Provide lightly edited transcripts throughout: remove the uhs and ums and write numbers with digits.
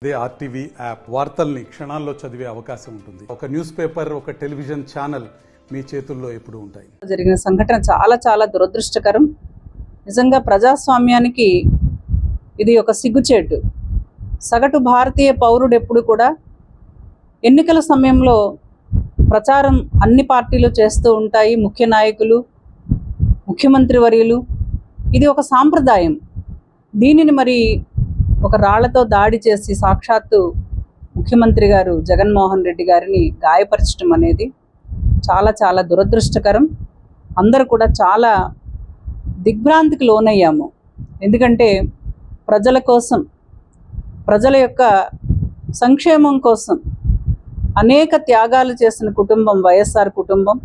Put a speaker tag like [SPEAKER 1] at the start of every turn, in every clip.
[SPEAKER 1] ఇదే RTV app వార్తల్ని క్షణాల్లో చదివే అవకాశం ఉంటుంది. ఒక న్యూస్ పేపర్, ఒక టెలివిజన్ ఛానల్ మీ చేతుల్లో ఎప్పుడూ ఉంటాయి.
[SPEAKER 2] జరిగిన సంఘటన చాలా చాలా దురదృష్టకరం. నిజంగా ప్రజాస్వామ్యానికి ఇది ఒక సిగ్గుచేటు. సగటు భారతీయ పౌరుడు ఎప్పుడు కూడా ఎన్నికల సమయంలో ప్రచారం అన్ని పార్టీలు చేస్తూ ఉంటాయి, ముఖ్య నాయకులు, ముఖ్యమంత్రి వర్యులు. ఇది ఒక సాంప్రదాయం. దీనిని మరి ఒక రాళ్లతో దాడి చేసి సాక్షాత్తు ముఖ్యమంత్రి గారు జగన్మోహన్ రెడ్డి గారిని గాయపరచడం అనేది చాలా చాలా దురదృష్టకరం. అందరూ కూడా చాలా దిగ్భ్రాంతికి లోనయ్యాము. ఎందుకంటే ప్రజల కోసం, ప్రజల యొక్క సంక్షేమం కోసం అనేక త్యాగాలు చేసిన కుటుంబం వైఎస్ఆర్ కుటుంబం.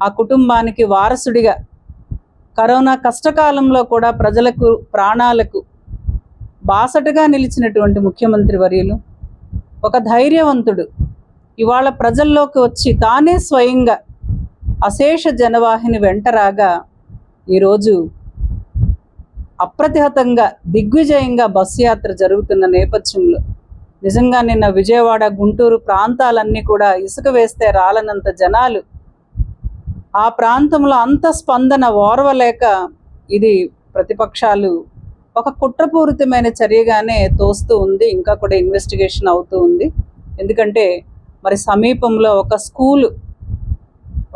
[SPEAKER 2] ఆ కుటుంబానికి వారసుడిగా కరోనా కష్టకాలంలో కూడా ప్రజలకు, ప్రాణాలకు బాసటగా నిలిచినటువంటి ముఖ్యమంత్రి వర్యులు, ఒక ధైర్యవంతుడు, ఇవాళ ప్రజల్లోకి వచ్చి తానే స్వయంగా అశేష జనవాహిని వెంటరాగా ఈరోజు అప్రతిహతంగా దిగ్విజయంగా బస్సు యాత్ర జరుగుతున్న నేపథ్యంలో నిజంగా నిన్న విజయవాడ, గుంటూరు ప్రాంతాలన్నీ కూడా ఇసుక వేస్తే రాలనంత జనాలు, ఆ ప్రాంతంలో అంత స్పందన ఓర్వలేక ఇది ప్రతిపక్షాలు ఒక కుట్రపూరితమైన చర్యగానే తోస్తూ ఉంది. ఇంకా కూడా ఇన్వెస్టిగేషన్ అవుతూ ఉంది. ఎందుకంటే మరి సమీపంలో ఒక స్కూలు,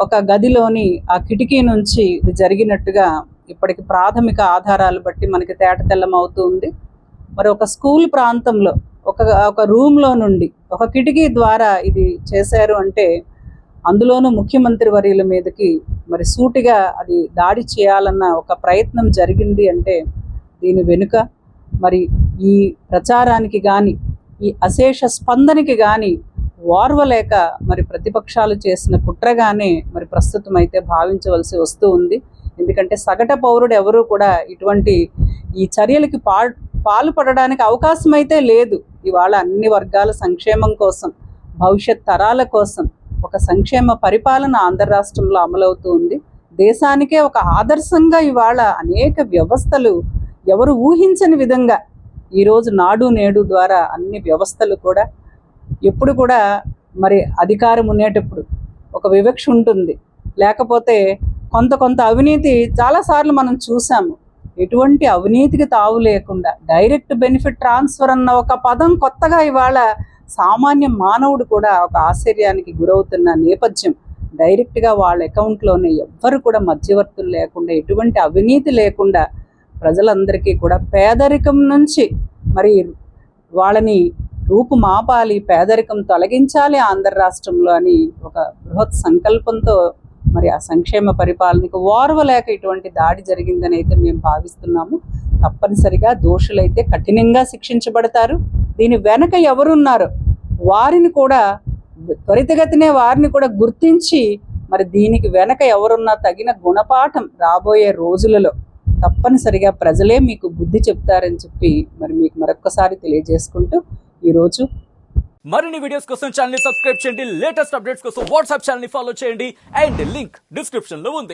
[SPEAKER 2] ఒక గదిలోని ఆ కిటికీ నుంచి ఇది జరిగినట్టుగా ఇప్పటికి ప్రాథమిక ఆధారాలు బట్టి మనకి తేటతెల్లం అవుతూ ఉంది. మరి ఒక స్కూల్ ప్రాంతంలో ఒక రూమ్లో నుండి ఒక కిటికీ ద్వారా ఇది చేశారు అంటే అందులోనూ ముఖ్యమంత్రి వర్యుల మీదకి మరి సూటిగా అది దాడి చేయాలన్న ఒక ప్రయత్నం జరిగింది అంటే దీని వెనుక మరి ఈ ప్రచారానికి కానీ, ఈ అశేష స్పందనకి కానీ ఓర్వలేక మరి ప్రతిపక్షాలు చేసిన కుట్రగానే మరి ప్రస్తుతం అయితే భావించవలసి వస్తూ ఉంది. ఎందుకంటే సగట పౌరుడు ఎవరూ కూడా ఇటువంటి ఈ చర్యలకి పాల్పడడానికి అవకాశం అయితే లేదు. ఇవాళ అన్ని వర్గాల సంక్షేమం కోసం, భవిష్యత్ తరాల కోసం ఒక సంక్షేమ పరిపాలన ఆంధ్ర రాష్ట్రంలో అమలవుతూ ఉంది. దేశానికే ఒక ఆదర్శంగా ఇవాళ అనేక వ్యవస్థలు ఎవరు ఊహించని విధంగా ఈరోజు నాడు నేడు ద్వారా అన్ని వ్యవస్థలు కూడా ఎప్పుడు కూడా మరి అధికారం ఉండేటప్పుడు ఒక వివక్ష ఉంటుంది, లేకపోతే కొంత అవినీతి చాలాసార్లు మనం చూసాము. ఎటువంటి అవినీతికి తావు లేకుండా డైరెక్ట్ బెనిఫిట్ ట్రాన్స్ఫర్ అన్న ఒక పదం కొత్తగా ఇవాళ సామాన్య మానవుడు కూడా ఒక ఆశ్చర్యానికి గురవుతున్న నేపథ్యం. డైరెక్ట్గా వాళ్ళ అకౌంట్లోనే ఎవ్వరు కూడా మధ్యవర్తులు లేకుండా, ఎటువంటి అవినీతి లేకుండా ప్రజలందరికీ కూడా పేదరికం నుంచి మరి వాళ్ళని రూపుమాపాలి, పేదరికం తొలగించాలి ఆంధ్ర రాష్ట్రంలో అని ఒక బృహత్ సంకల్పంతో మరి ఆ సంక్షేమ పరిపాలనకు ఓర్వలేక ఇటువంటి దాడి జరిగిందని అయితే మేము భావిస్తున్నాము. తప్పనిసరిగా దోషులైతే కఠినంగా శిక్షించబడతారు. దీని వెనక ఎవరున్నారో వారిని కూడా త్వరితగతినే వారిని కూడా గుర్తించి మరి దీనికి వెనక ఎవరున్నా తగిన గుణపాఠం రాబోయే రోజులలో తప్పనిసరిగా ప్రజలే మీకు బుద్ధి చెప్తారని చెప్పి మరి మీకు మరొక్కసారి తెలియజేసుకుంటూ ఈరోజు
[SPEAKER 3] మరిన్ని వీడియోస్ కోసం ఛానల్ ని సబ్స్క్రైబ్ చేయండి. లేటెస్ట్ అప్డేట్స్ కోసం వాట్సాప్ ఛానల్ ని ఫాలో చేయండి. అండ్ లింక్ డిస్క్రిప్షన్ లో ఉంది.